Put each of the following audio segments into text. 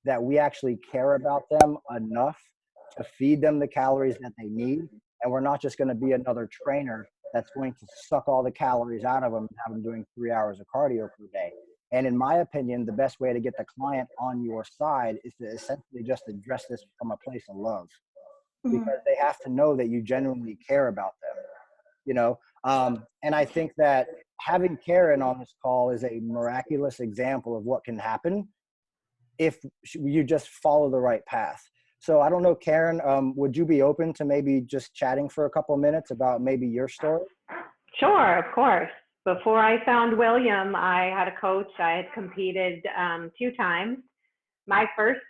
that we actually care about them enough to feed them the calories that they need. And we're not just going to be another trainer that's going to suck all the calories out of them and have them doing 3 hours of cardio per day. And in my opinion, the best way to get the client on your side is to essentially just address this from a place of love, because they have to know that you genuinely care about them, you know? And I think that having Caryn on this call is a miraculous example of what can happen if you just follow the right path. So I don't know, Caryn, would you be open to maybe just chatting for a couple of minutes about maybe your story? Sure, of course. Before I found William, I had a coach. I had competed 2 times. My first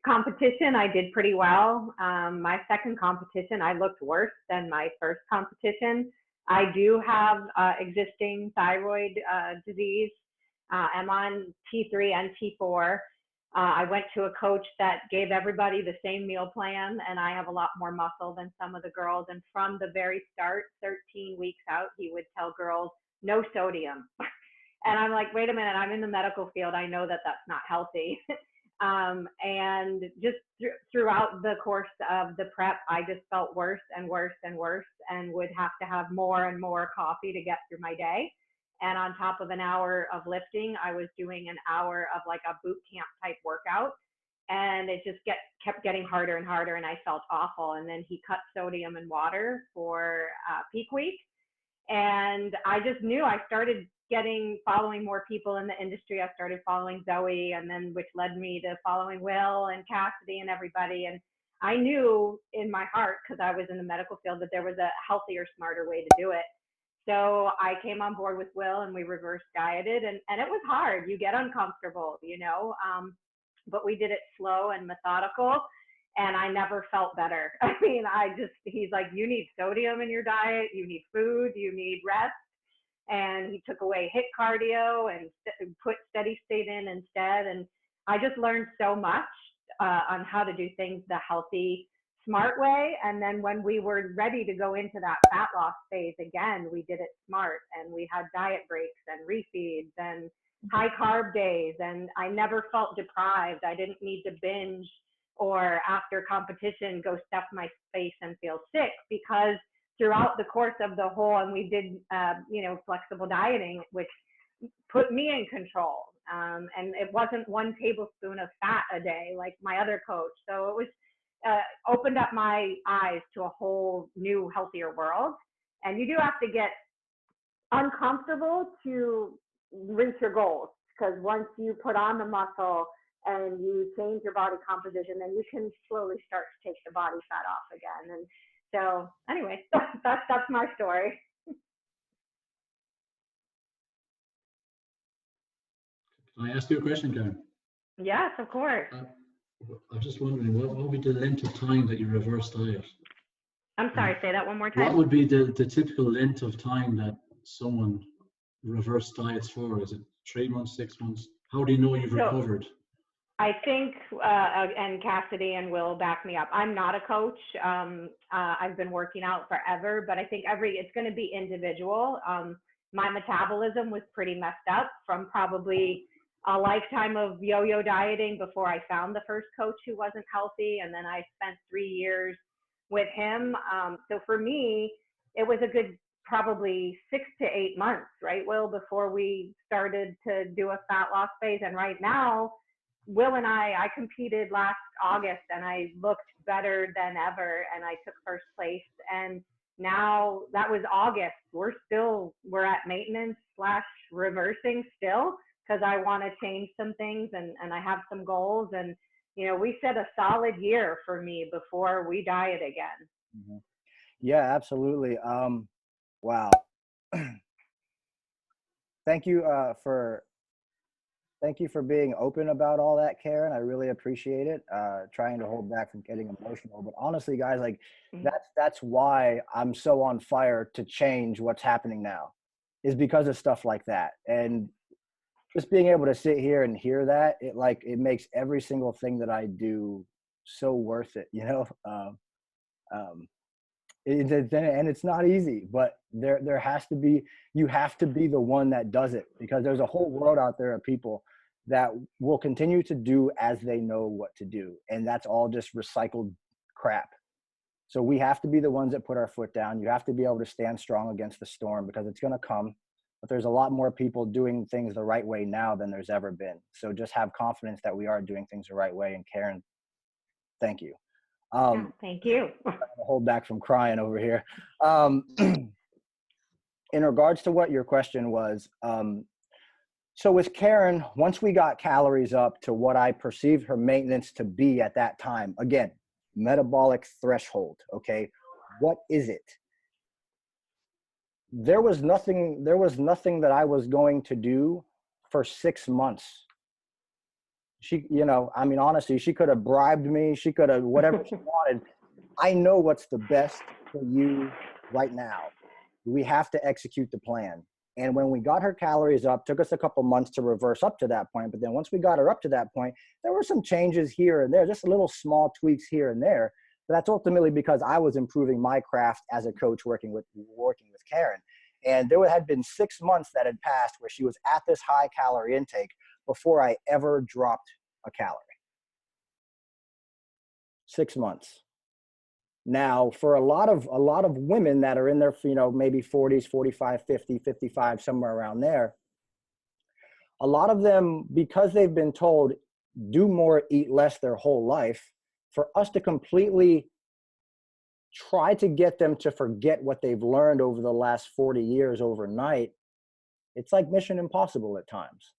competition, I did pretty well. My second competition, I looked worse than my first competition. I do have existing thyroid disease. I'm on T3 and T4. I went to a coach that gave everybody the same meal plan, and I have a lot more muscle than some of the girls. And from the very start, 13 weeks out, he would tell girls, no sodium. And I'm like, wait a minute, I'm in the medical field. I know that that's not healthy. And just throughout the course of the prep, I just felt worse and worse and worse, and would have to have more and more coffee to get through my day. And on top of an hour of lifting, I was doing an hour of like a boot camp type workout. And it just kept getting harder and harder, and I felt awful. And then he cut sodium and water for peak week. And I just knew, I started following more people in the industry. I started following Zoe, and then which led me to following Will and Cassidy and everybody. And I knew in my heart, because I was in the medical field, that there was a healthier, smarter way to do it. So I came on board with Will, and we reverse dieted, and it was hard. You get uncomfortable, you know, but we did it slow and methodical, and I never felt better. I mean, he's like, you need sodium in your diet, you need food, you need rest. And he took away HIIT cardio and put steady state in instead. And I just learned so much on how to do things the healthy, smart way. And then when we were ready to go into that fat loss phase again, we did it smart, and we had diet breaks and refeeds and high carb days. And I never felt deprived. I didn't need to binge or after competition go stuff my face and feel sick, because throughout the course of the whole, and we did, flexible dieting, which put me in control. And it wasn't 1 tablespoon of fat a day like my other coach. So it was opened up my eyes to a whole new, healthier world. And you do have to get uncomfortable to reach your goals, because once you put on the muscle and you change your body composition, then you can slowly start to take the body fat off again. And so anyway, that's my story. Can I ask you a question, Caryn? Yes, of course. I'm just wondering, what would be the length of time that you reverse diet? I'm sorry, say that one more time. What would be the typical length of time that someone reverse diets for? Is it 3 months, 6 months? How do you know you've recovered? I think, and Cassidy and Will back me up, I'm not a coach. I've been working out forever, but I think it's going to be individual. My metabolism was pretty messed up from probably a lifetime of yo-yo dieting before I found the first coach who wasn't healthy. And then I spent 3 years with him. So for me, it was a good probably 6 to 8 months, right, Will, before we started to do a fat loss phase. And right now, Will and I competed last August, and I looked better than ever, and I took first place. And now that was August. We're at maintenance / reversing still, because I want to change some things, and I have some goals. And, we set a solid year for me before we diet again. Mm-hmm. Yeah, absolutely. Wow. Thank you for being open about all that, Caryn. I really appreciate it. Trying to hold back from getting emotional, but honestly, guys, like that's why I'm so on fire to change what's happening now, is because of stuff like that. And just being able to sit here and hear that, it makes every single thing that I do so worth it, and it's not easy, but you have to be the one that does it, because there's a whole world out there of people that will continue to do as they know what to do. And that's all just recycled crap. So we have to be the ones that put our foot down. You have to be able to stand strong against the storm, because it's going to come. But there's a lot more people doing things the right way now than there's ever been. So just have confidence that we are doing things the right way. And Caryn, thank you. Yeah, thank you. Hold back from crying over here. In regards to what your question was, so with Caryn, once we got calories up to what I perceived her maintenance to be at that time, again, metabolic threshold, okay? What is it? There was nothing that I was going to do for 6 months. She, you know, I mean, honestly, she could have bribed me. She could have whatever she wanted. I know what's the best for you right now. We have to execute the plan. And when we got her calories up, took us a couple months to reverse up to that point. But then once we got her up to that point, there were some changes here and there, just little small tweaks here and there. But that's ultimately because I was improving my craft as a coach working with Caryn. And there had been 6 months that had passed where she was at this high calorie intake before I ever dropped a calorie. 6 months. Now, for a lot of women that are in their, you know, maybe 40s, 45, 50, 55, somewhere around there, a lot of them, because they've been told do more, eat less their whole life, for us to completely try to get them to forget what they've learned over the last 40 years overnight, it's like mission impossible at times.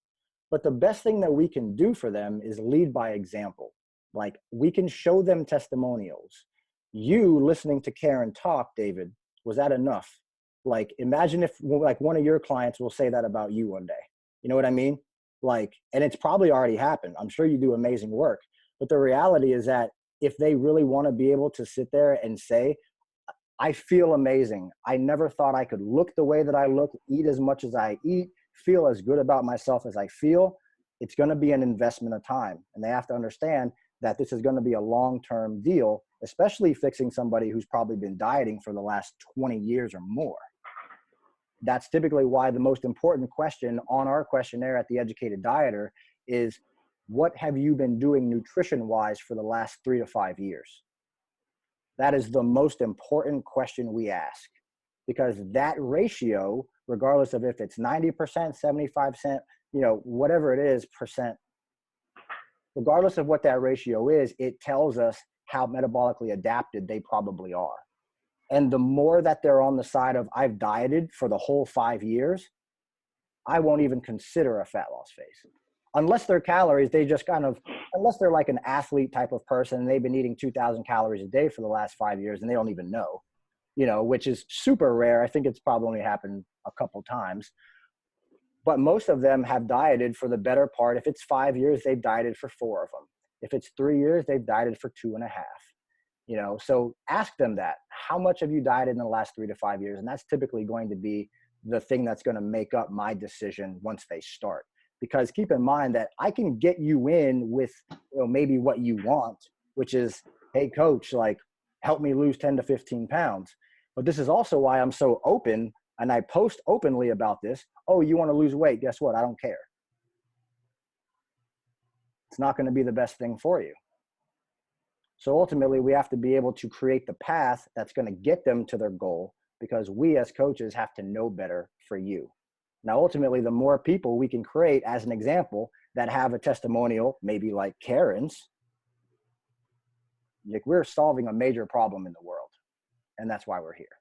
But the best thing that we can do for them is lead by example. Like, we can show them testimonials. You listening to Caryn talk, David, was that enough? Like, imagine if like one of your clients will say that about you one day. You know what I mean? Like, and it's probably already happened. I'm sure you do amazing work. But the reality is that if they really want to be able to sit there and say, I feel amazing. I never thought I could look the way that I look, eat as much as I eat, feel as good about myself as I feel, it's going to be an investment of time. And they have to understand that this is going to be a long-term deal, especially fixing somebody who's probably been dieting for the last 20 years or more. That's typically why the most important question on our questionnaire at the Educated Dieter is, what have you been doing nutrition-wise for the last 3 to 5 years? That is the most important question we ask, because that ratio, regardless of if it's 90%, 75%, you know, whatever it is, percent, regardless of what that ratio is, it tells us how metabolically adapted they probably are. And the more that they're on the side of, I've dieted for the whole 5 years, I won't even consider a fat loss phase. Unless their calories, they just kind of, unless they're like an athlete type of person and they've been eating 2,000 calories a day for the last 5 years and they don't even know, you know, which is super rare. I think it's probably only happened a couple times. But most of them have dieted for the better part. If it's 5 years, they've dieted for 4 of them. If it's 3 years, they've dieted for 2.5. You know, so ask them that. How much have you dieted in the last 3 to 5 years? And that's typically going to be the thing that's going to make up my decision once they start. Because keep in mind that I can get you in with, you know, maybe what you want, which is, hey, coach, like, help me lose 10 to 15 pounds. But this is also why I'm so open and I post openly about this. Oh, you want to lose weight? Guess what? I don't care. It's not going to be the best thing for you. So ultimately, we have to be able to create the path that's going to get them to their goal, because we as coaches have to know better for you. Now, ultimately, the more people we can create, as an example, that have a testimonial, maybe like Caryn's, like, we're solving a major problem in the world. And that's why we're here.